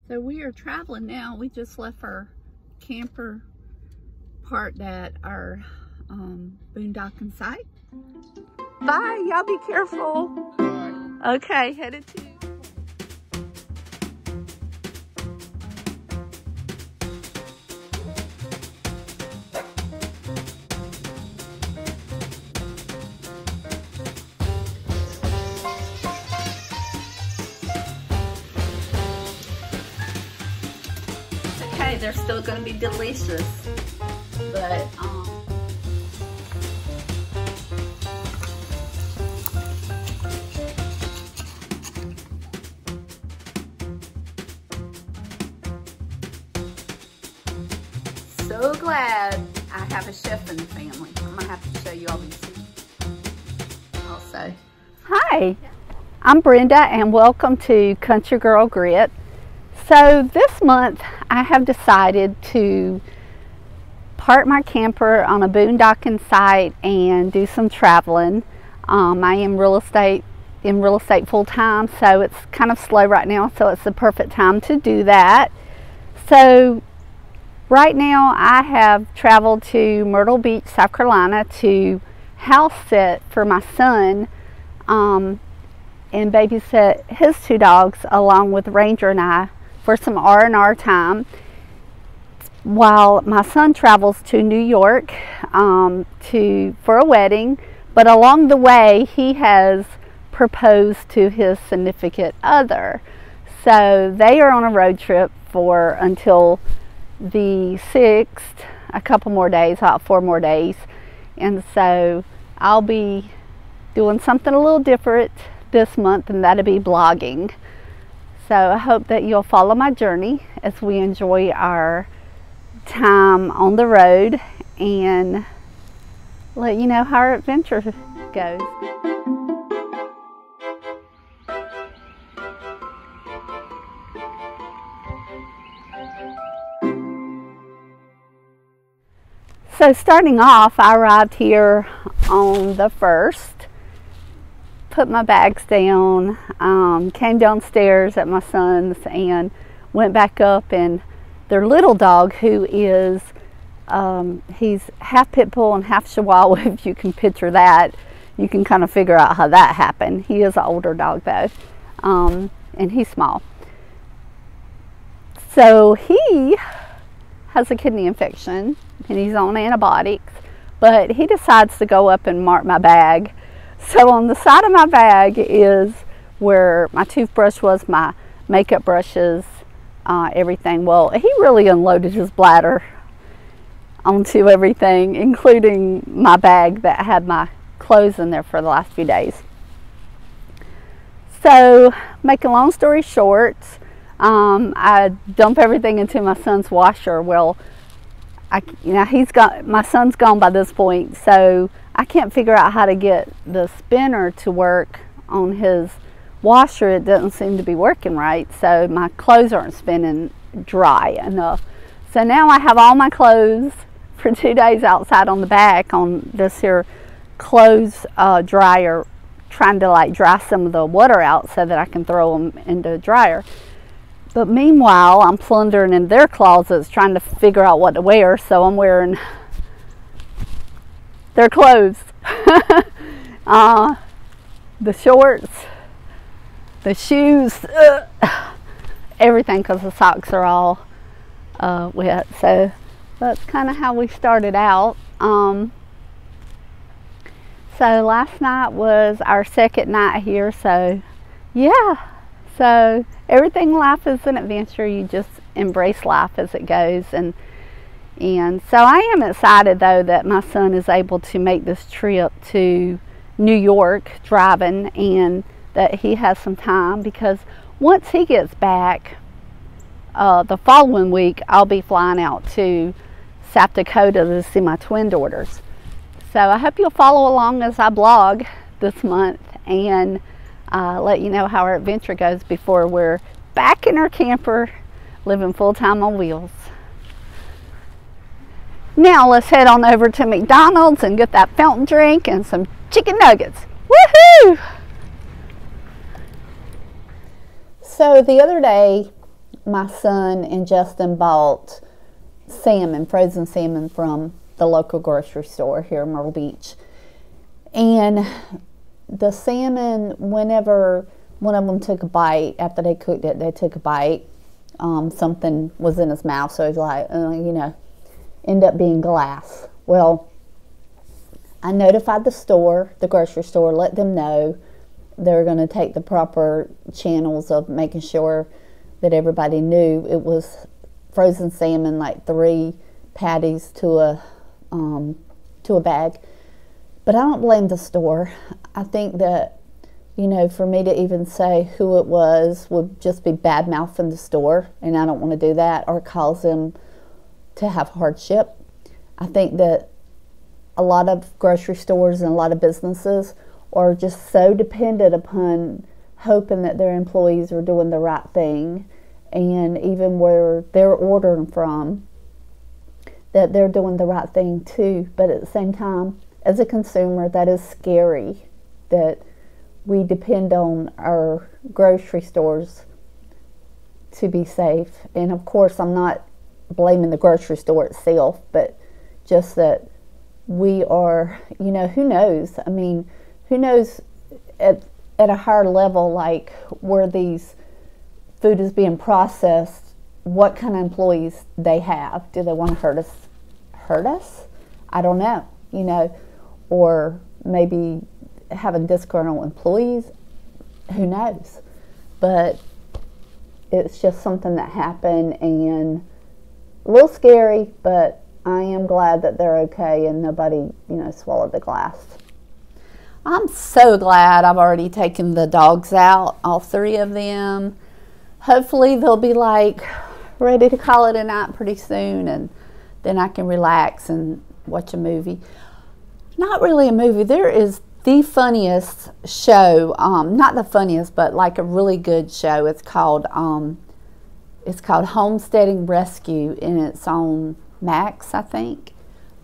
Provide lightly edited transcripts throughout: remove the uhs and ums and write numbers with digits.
So we are traveling now. We just left our camper parked at our boondocking site. Bye, y'all be careful. Bye. Okay, headed to. Okay, they're still going to be delicious, but so glad I have a chef in the family. I'm going to have to show you all these also. Hi, I'm Brenda and welcome to Country Girl Grit. So this month I have decided to park my camper on a boondocking site and do some traveling. I am in real estate full-time, so it's kind of slow right now, so it's the perfect time to do that. So right now I have traveled to Myrtle Beach, South Carolina to house sit for my son and babysit his two dogs along with Ranger and I for some R&R time while my son travels to New York for a wedding. But along the way he has proposed to his significant other, so they are on a road trip for until the 6th, a couple more days, about 4 more days, and so I'll be doing something a little different this month, and that'll be blogging. So I hope that you'll follow my journey as we enjoy our time on the road and let you know how our adventure goes. So starting off, I arrived here on the 1st. Put my bags down, came downstairs at my son's and went back up, and their little dog, who is he's half pit bull and half chihuahua, if you can picture that, you can kind of figure out how that happened. He is an older dog though, and he's small. So he has a kidney infection and he's on antibiotics, but he decides to go up and mark my bag. So on the side of my bag is where my toothbrush was, my makeup brushes, everything. Well, he really unloaded his bladder onto everything, including my bag that had my clothes in there for the last few days. So, making a long story short, I dump everything into my son's washer. Well, my son's gone by this point, so I can't figure out how to get the spinner to work on his washer. It doesn't seem to be working right, so my clothes aren't spinning dry enough. So now I have all my clothes for 2 days outside on the back on this here clothes dryer, trying to like dry some of the water out so that I can throw them into the dryer. But meanwhile, I'm plundering in their closets trying to figure out what to wear, so I'm wearing their clothes. The shorts, the shoes, everything, because the socks are all wet. So that's kind of how we started out. So last night was our second night here, so yeah. So everything in life is an adventure. You just embrace life as it goes, and so I am excited though that my son is able to make this trip to New York driving, and that he has some time, because once he gets back the following week, I'll be flying out to South Dakota to see my twin daughters. So I hope you'll follow along as I blog this month and let you know how our adventure goes before we're back in our camper living full-time on wheels. Now let's head on over to McDonald's and get that fountain drink and some chicken nuggets. Woohoo! So the other day my son and Justin bought salmon, frozen salmon from the local grocery store here in Myrtle Beach. And the salmon, whenever one of them took a bite, after they cooked it, they took a bite, something was in his mouth, so he's like, you know, end up being glass. Well, I notified the store, the grocery store, let them know they're going to take the proper channels of making sure that everybody knew it was frozen salmon, like 3 patties to a bag. But I don't blame the store. I think that, you know, for me to even say who it was would just be bad-mouthing the store, and I don't want to do that or cause them to have hardship. I think that a lot of grocery stores and a lot of businesses are just so dependent upon hoping that their employees are doing the right thing, and even where they're ordering from, that they're doing the right thing too. But at the same time, as a consumer, that is scary, that we depend on our grocery stores to be safe. And of course, I'm not blaming the grocery store itself, but just that we are, you know, who knows? I mean, who knows at a higher level, like where these food is being processed, what kind of employees they have. Do they want to hurt us? I don't know, you know, or maybe having disgruntled employees, who knows? But it's just something that happened, and a little scary, but I am glad that they're okay and nobody, you know, swallowed the glass. I'm so glad I've already taken the dogs out, all 3 of them. Hopefully they'll be like ready to call it a night pretty soon, and then I can relax and watch a movie. Not really a movie. There is the funniest show, not the funniest, but like a really good show. It's called Homesteading Rescue, and it's on Max, I think.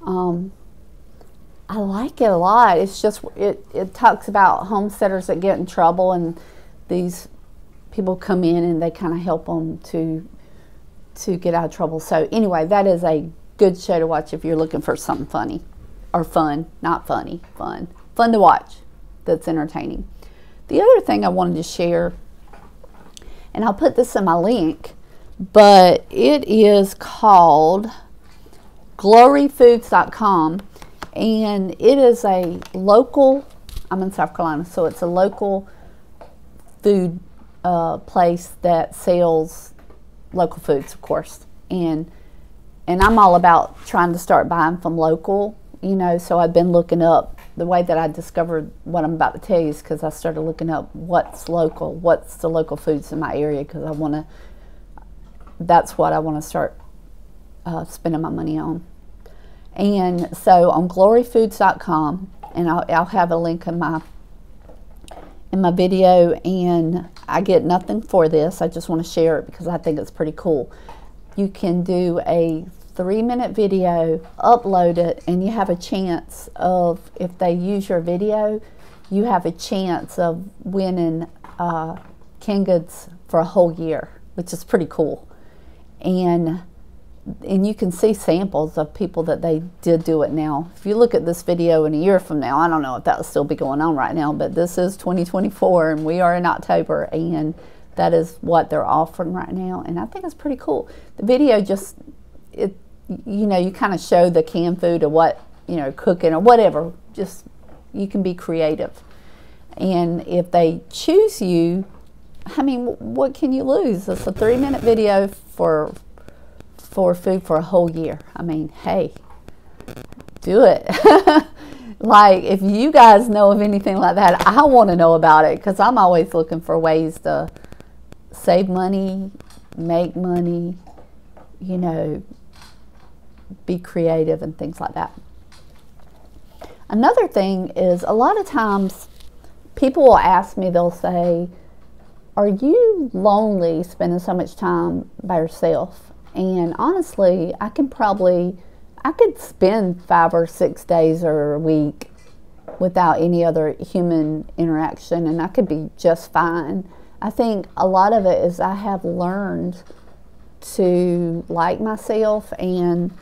I like it a lot. It's just, it talks about homesteaders that get in trouble, and these people come in and they kind of help them to get out of trouble. So anyway, that is a good show to watch if you're looking for something funny, or fun, not funny, fun to watch, that's entertaining. The other thing I wanted to share, and I'll put this in my link, but it is called gloryfoods.com, and it is a local, I'm in South Carolina, so it's a local food place that sells local foods, of course, and I'm all about trying to start buying from local, you know, so I've been looking up. The way that I discovered what I'm about to tell you is because I started looking up what's local, what's the local foods in my area, because I want to, that's what I want to start spending my money on. And so on gloryfoods.com, and I'll have a link in my video, and I get nothing for this. I just want to share it because I think it's pretty cool. You can do a 3-minute video, upload it, and you have a chance of, if they use your video, you have a chance of winning canned goods for a whole year, which is pretty cool. And you can see samples of people that they did do it now. If you look at this video in a year from now, I don't know if that will still be going on right now, but this is 2024 and we are in October, and that is what they're offering right now. And I think it's pretty cool. The video just, you know, you kind of show the canned food or what, you know, cooking or whatever. Just, you can be creative. And if they choose you, I mean, what can you lose? It's a 3-minute video for food for a whole year. I mean, hey, do it. Like, if you guys know of anything like that, I want to know about it, because I'm always looking for ways to save money, make money, you know, be creative and things like that. Another thing is, a lot of times people will ask me, they'll say, are you lonely spending so much time by yourself? And honestly, I could spend 5 or 6 days or a week without any other human interaction, and I could be just fine. I think a lot of it is I have learned to like myself and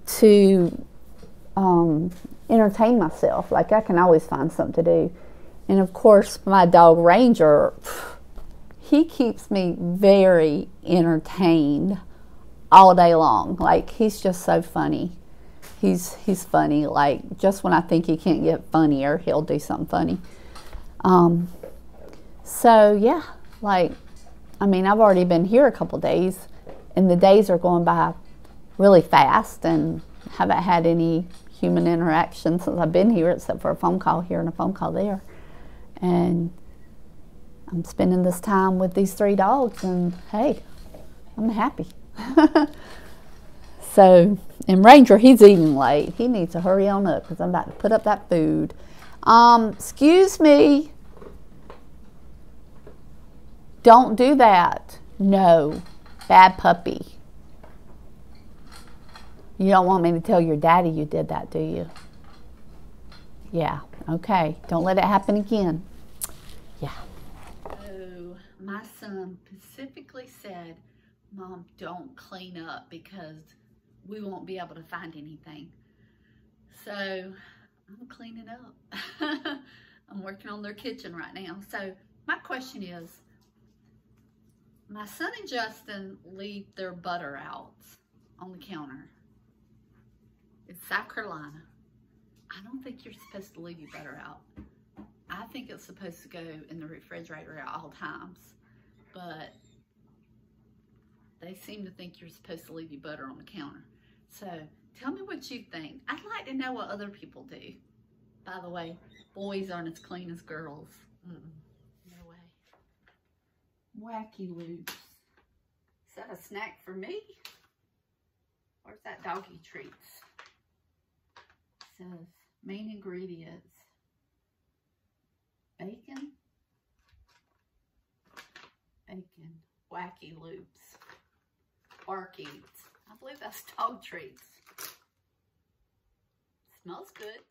to entertain myself. Like, I can always find something to do. And of course, my dog Ranger, he keeps me very entertained all day long. Like, he's just so funny. He's funny. Like, just when I think he can't get funnier, he'll do something funny. So yeah, like, I mean, I've already been here a couple days, and the days are going by really fast, and haven't had any human interaction since I've been here, except for a phone call here and a phone call there. And I'm spending this time with these 3 dogs, and hey, I'm happy. So, and Ranger, he's eating late. He needs to hurry on up because I'm about to put up that food. Excuse me. Don't do that. No. Bad puppy. You don't want me to tell your daddy you did that, do you? Yeah. Okay. Don't let it happen again. Yeah. So, my son specifically said, Mom, don't clean up because we won't be able to find anything. So, I'm cleaning up. I'm working on their kitchen right now. So, my question is, my son and Justin leave their butter out on the counter. It's South Carolina. I don't think you're supposed to leave your butter out. I think it's supposed to go in the refrigerator at all times. But they seem to think you're supposed to leave your butter on the counter. So tell me what you think. I'd like to know what other people do. By the way, boys aren't as clean as girls. No way. Wacky Loops. Is that a snack for me? Where's that doggy treats? It says main ingredients. Bacon. Wacky Loops. Bark Eats. I believe that's dog treats. Smells good.